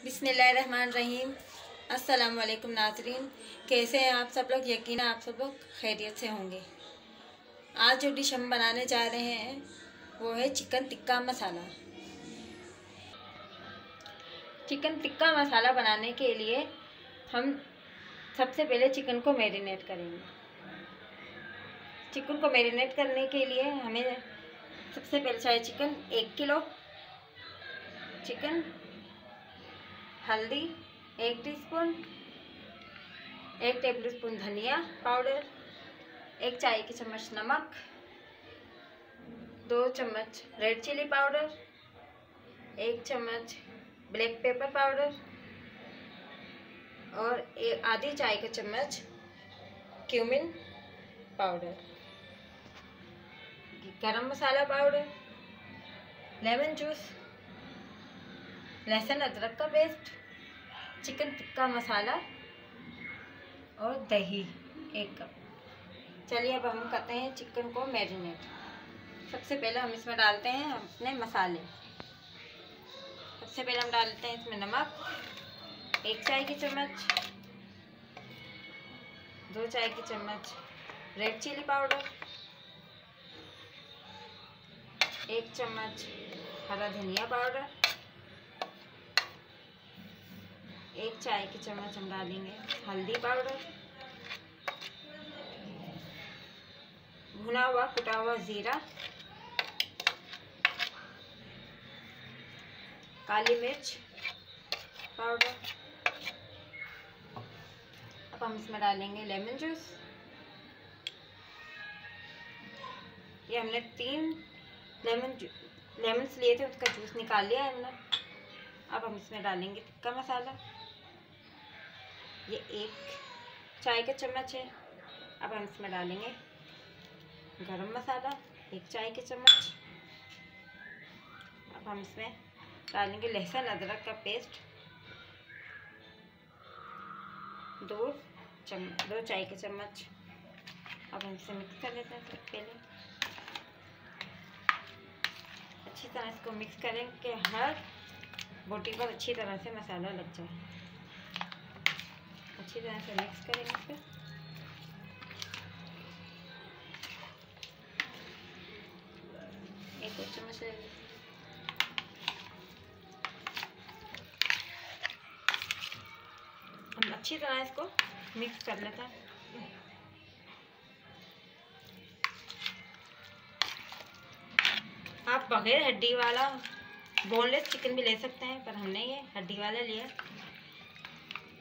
बिस्मिल्लाहिर्रहमानिर्रहीम। अस्सलाम वालेकुम नाज़रीन, कैसे हैं आप सब लोग। यकीन आप सब लोग खैरियत से होंगे। आज जो डिश हम बनाने जा रहे हैं वो है चिकन टिक्का मसाला। चिकन टिक्का मसाला बनाने के लिए हम सबसे पहले चिकन को मैरिनेट करेंगे। चिकन को मैरिनेट करने के लिए हमें सबसे पहले चाहिए चिकन 1 किलो, चिकन, हल्दी 1 टीस्पून, 1 टेबलस्पून धनिया पाउडर, 1 चाय की चम्मच नमक, 2 चम्मच रेड चिली पाउडर, 1 चम्मच ब्लैक पेपर पाउडर और आधी चाय की चम्मच क्यूमिन पाउडर, गरम मसाला पाउडर, लेमन जूस, लहसुन अदरक का पेस्ट, चिकन टिक्का मसाला और दही 1 कप। चलिए अब हम करते हैं चिकन को मैरिनेट। सबसे पहले हम इसमें डालते हैं अपने मसाले। सबसे पहले हम डालते हैं इसमें नमक 1 चाय की चम्मच, 2 चाय की चम्मच रेड चिली पाउडर, 1 चम्मच हरा धनिया पाउडर, 1 चाय की चम्मच हम डालेंगे हल्दी पाउडर, भुना हुआ कुटा हुआ जीरा, काली मिर्च पाउडर। अब हम इसमें डालेंगे लेमन जूस। ये हमने 3 लेमन्स लिए थे, उसका जूस निकाल लिया हमने। अब हम इसमें डालेंगे टिक्का मसाला, ये 1 चाय का चम्मच है। अब हम इसमें डालेंगे गरम मसाला 1 चाय की चम्मच। अब हम इसमें डालेंगे लहसुन अदरक का पेस्ट 2 चाय के चम्मच। अब हम इसे मिक्स कर लेते हैं। पहले अच्छी तरह इसको मिक्स करें कि हर बोटी पर अच्छी तरह से मसाला लग जाए। अच्छी तरह से मिक्स करेंगे इसे। एक और चम्मच लेंगे। हम अच्छी तरह इसको मिक्स कर लेते हैं। आप बगैर हड्डी वाला बोनलेस चिकन भी ले सकते हैं, पर हमने ये हड्डी वाला लिया,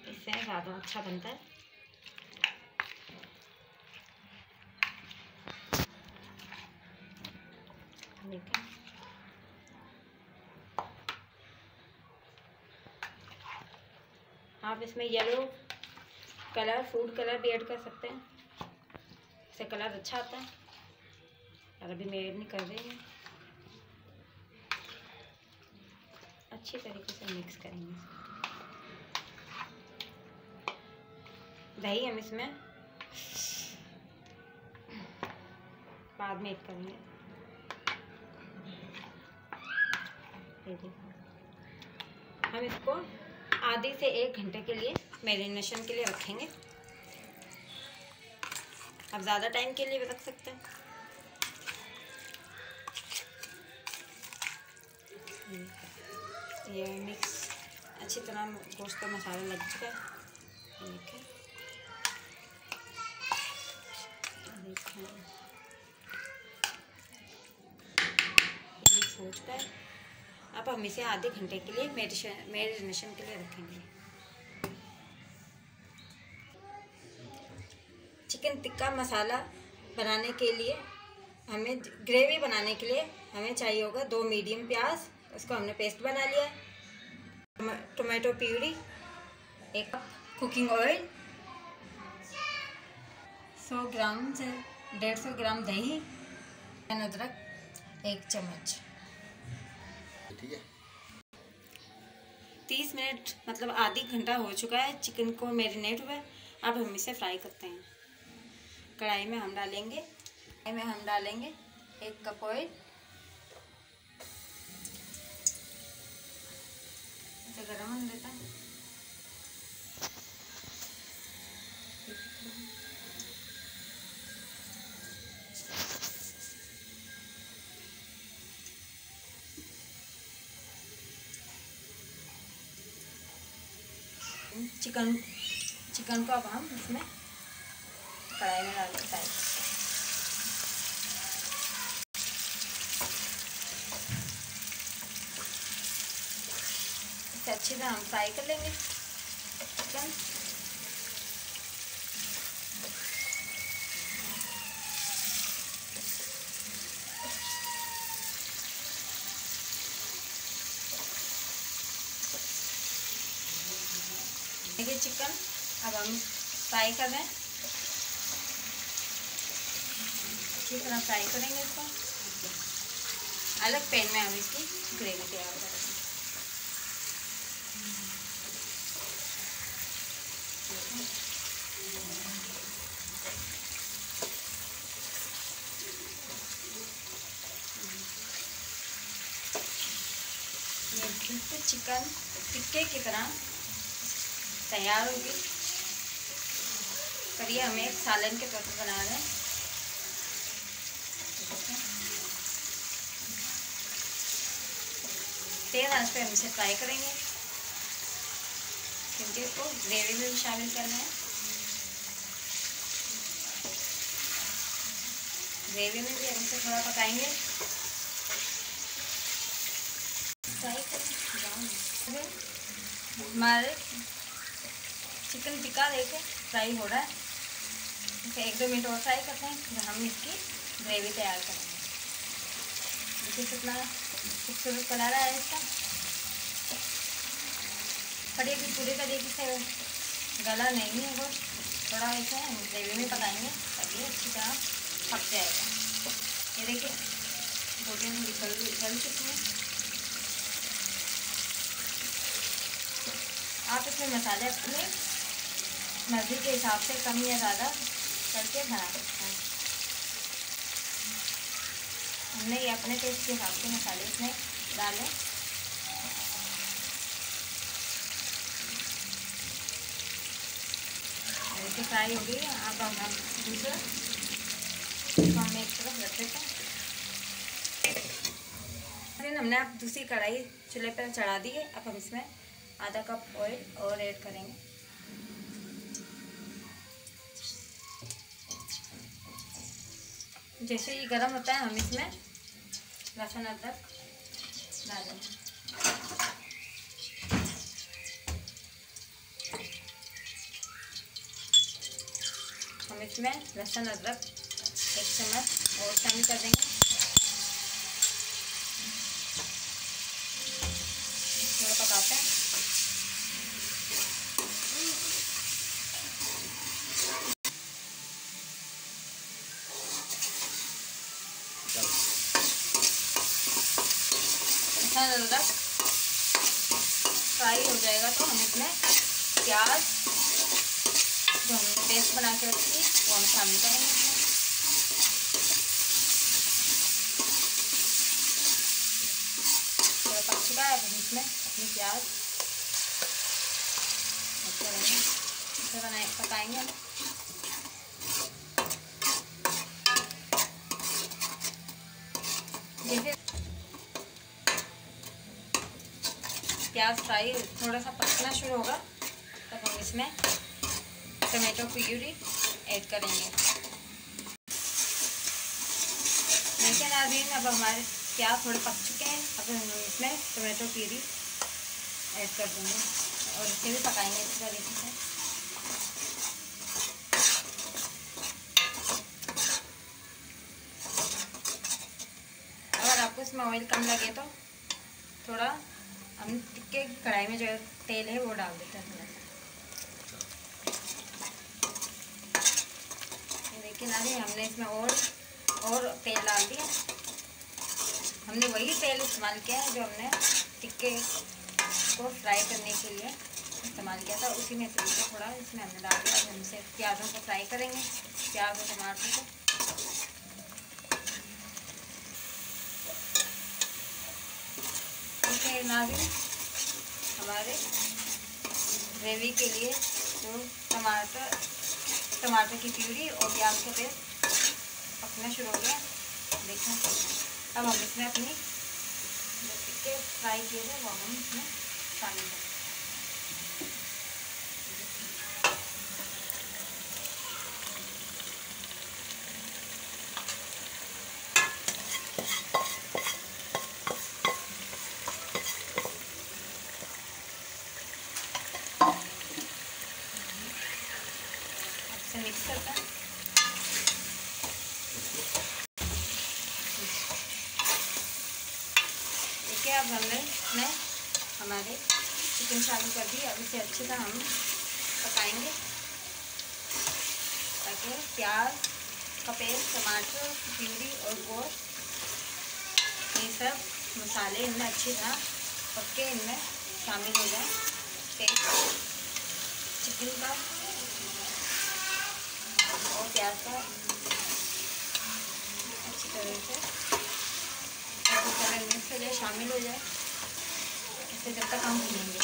इससे ज़्यादा अच्छा बनता है। देखिए आप इसमें येलो कलर, फूड कलर भी ऐड कर सकते हैं, इससे कलर अच्छा आता है। और अभी मैं ऐड नहीं कर रही हूँ। अच्छी तरीके से मिक्स करेंगे। दही हम इसमें बाद में ऐड करेंगे। हम इसको आधे से 1 घंटे के लिए मैरिनेशन के लिए रखेंगे। आप ज़्यादा टाइम के लिए भी रख सकते हैं। ये मिक्स अच्छी तरह गोश्त का मसाला लग चुका है। देखिए मिक्स हो चुका है। अब हम इसे आधे घंटे के लिए मैरिनेशन के लिए रखेंगे। चिकन टिक्का मसाला बनाने के लिए हमें ग्रेवी बनाने के लिए हमें चाहिए होगा 2 मीडियम प्याज, उसको हमने पेस्ट बना लिया है। Tomato puree 1 cup, cooking oil 100 ग्राम से 150 ग्राम दही, अदरक 1 चम्मच। ठीक है। 30 मिनट मतलब आधी घंटा हो चुका है चिकन को मैरिनेट हुआ। अब हम इसे फ्राई करते हैं। कढ़ाई में हम डालेंगे 1 कप ऑयल। तो गर्म होने देता है। चिकन को अब हम इसमें कढ़ाई में डाल देते हैं। इसे अच्छी तरह हम फ्राई कर लेंगे चिकन। देखिए चिकन अब हम फ्राई कर रहे हैं, अच्छी तरह फ्राई करेंगे इसको। अलग पैन में हम इसकी ग्रेवी तैयार करेंगे। ये बिल्कुल चिकन टिक्के की तरह तैयार होगी। करिए हम एक सालन के तौर पर बना रहे हैं। तेज आंच पे हम इसे फ्राई करेंगे क्योंकि इसको ग्रेवी में भी शामिल करना है। ग्रेवी में भी हम इसे थोड़ा पकाएंगे। फ्राई करेंगे। हमारे चिकन टिक्का देखे फ्राई हो रहा है, इसे 1-2 मिनट और फ्राई करते हैं, फिर हम इसकी ग्रेवी तैयार करेंगे। देखिए कितना खूबसूरत कलर है इसका। कड़ी भी पूरी तरीके से गला नहीं है, वो थोड़ा ऐसे हम ग्रेवी में पकाएंगे तभी अच्छी तरह पक जाएगा। ये देखिए रोटियाँ जल चुकी हैं। आप इसमें मसाले अपने मर्जी के हिसाब से कम या ज़्यादा करके बना सकते हैं। हमने ये अपने टेस्ट के हिसाब से मसाले इसमें डालें। देखिए फ्राई हो गई। अब हम दूसरा हम एक तरफ रख देते हैं। हमने अब दूसरी कढ़ाई चूल्हे पर चढ़ा दी है। अब हम इसमें आधा कप ऑयल और ऐड करेंगे। जैसे ये गर्म होता है हम इसमें लहसुन अदरक डालेंगे। हम इसमें लहसुन अदरक 1 चम्मच और शामिल कर देंगे। थोड़ा पकाते हैं। अदरक फ्राई हो जाएगा तो हम इसमें प्याज जो हमने पेस्ट बना के रखी है वो हम शामिल करेंगे। थोड़ा पक चुका है। अब हम इसमें अपनी प्याज करेंगे, इसे पकाएंगे हम। जैसे प्याज फ्राई थोड़ा सा पकना शुरू होगा तब हम इसमें टमाटो प्यूरी ऐड करेंगे। देखिए नाज़रीन अब हमारे प्याज थोड़े पक चुके हैं। अब हम इसमें टमाटो प्यूरी ऐड कर देंगे और इसे भी पकाएंगे इस तरीके से। अगर आपको इसमें ऑयल कम लगे तो थोड़ा हम टिक्के कढ़ाई में जो तेल है वो डाल देते हैं थोड़ा सा। ये देखिए नाज़रीन हमने इसमें और तेल डाल दिया। हमने वही तेल इस्तेमाल किया है जो हमने टिक्के को फ्राई करने के लिए इस्तेमाल किया था, उसी में से थोड़ा इसमें हमने डाल दिया। हम इसे प्याज़ों को फ्राई करेंगे, प्याज और टमाटर को। नाज़रीन हमारे ग्रेवी के लिए जो टमाटर की प्यूरी और प्याज का पेस्ट पकना शुरू हो गया। देखें, अब हम इसमें अपनी जो टिक्के फ्राई किए थे वो हम इसमें शामिल करें। मिक्स करता है। देखिए, अब हमने इसमें हमारे चिकन शामिल कर दी। अब इसे अच्छी तरह हम पकाएंगे ताकि प्याज का पेस्ट, टमाटर की प्यूरी और गोश्त, ये सब मसाले इनमें अच्छी तरह पक के इनमें शामिल हो जाए। टेस्ट चिकन का और प्याज का अच्छी तरह से कलर मिक्स हो जाए, शामिल हो जाए, इसे जब तक हम भूनेंगे।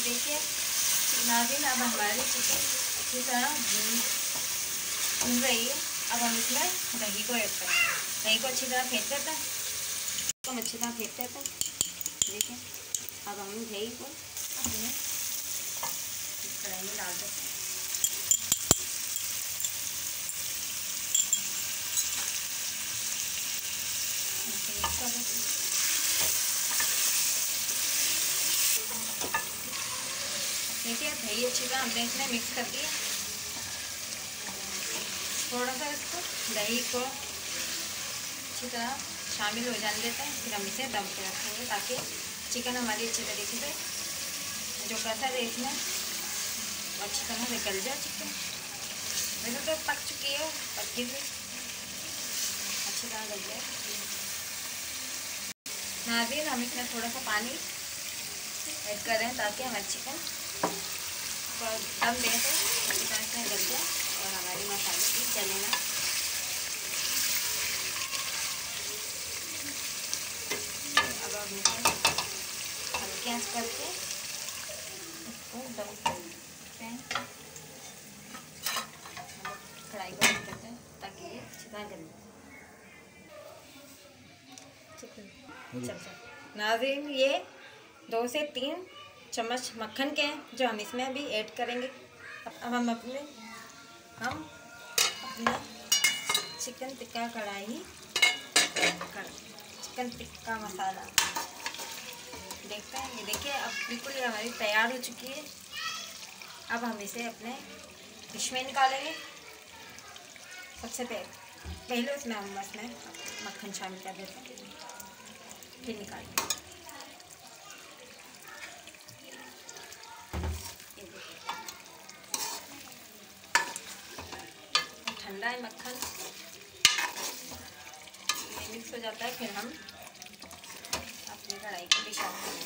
देखिए नाज़रीन, अब हमारी चिकन अच्छी तरह भून रही है। अब हम इसमें दही को ऐड करें। दही को अच्छी तरह फेंट देते हैं, हम अच्छी तरह फेंट देते हैं। देखिए, अब हम दही को अपने कढ़ाई में डाल देते हैं। देखिए, दही अच्छी तरह हमने इसमें मिक्स कर दिया। थोड़ा सा इसको दही को अच्छी तरह शामिल हो जाने देते हैं। फिर हम इसे दम पे रखेंगे ताकि चिकन हमारी अच्छी तरीके से जो कसर है इसमें अच्छी तरह निकल जाए। चिकन वैसे तो पक चुकी है, पक्की भी अच्छी तरह गल जाए। नाज़रीन, हम इसमें थोड़ा सा पानी ऐड कर रहे हैं ताकि हमारी चिकन को दम दे तो अच्छी तरह से गल जाए और हमारी मसाले भी जले ना। अब हम इसे हल्की आंच करके इसको दम करते हैं, कढ़ाई को बंद करते हैं ताकि ये अच्छी तरह गल जाए। नाज़रीन, ये 2 से 3 चम्मच मक्खन के हैं जो हम इसमें भी ऐड करेंगे। अब हम अपने चिकन टिक्का कढ़ाई चिकन टिक्का मसाला देखते हैं। ये देखिए, अब बिल्कुल ये हमारी तैयार हो चुकी है। अब हम इसे अपने डिश में निकालेंगे। सबसे पहले उसमें हम मक्खन शामिल कर देते हैं, फिर निकालेंगे। ठंडा है मक्खन, मिक्स हो जाता है, फिर हम अपनी कढ़ाई को डिश आउट करेंगे।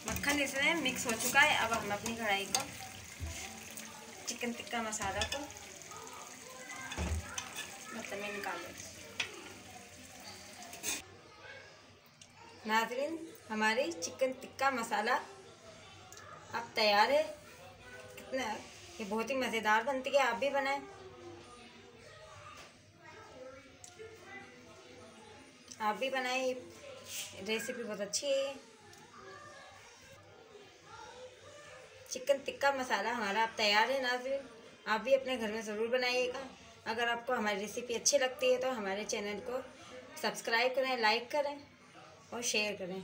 मक्खन इसमें मिक्स हो चुका है। अब हम अपनी कढ़ाई को चिकन टिक्का मसाला को बर्तन में निकाल लेते हैं। नाज़रीन, हमारी चिकन टिक्का मसाला अब तैयार है। कितना ये बहुत ही मज़ेदार बनती है, आप भी बनाएं। आप भी बनाएं, रेसिपी बहुत अच्छी है। चिकन टिक्का मसाला हमारा अब तैयार है। नाज़रीन, आप भी अपने घर में ज़रूर बनाइएगा। अगर आपको हमारी रेसिपी अच्छी लगती है तो हमारे चैनल को सब्सक्राइब करें, लाइक करें और शेयर करें।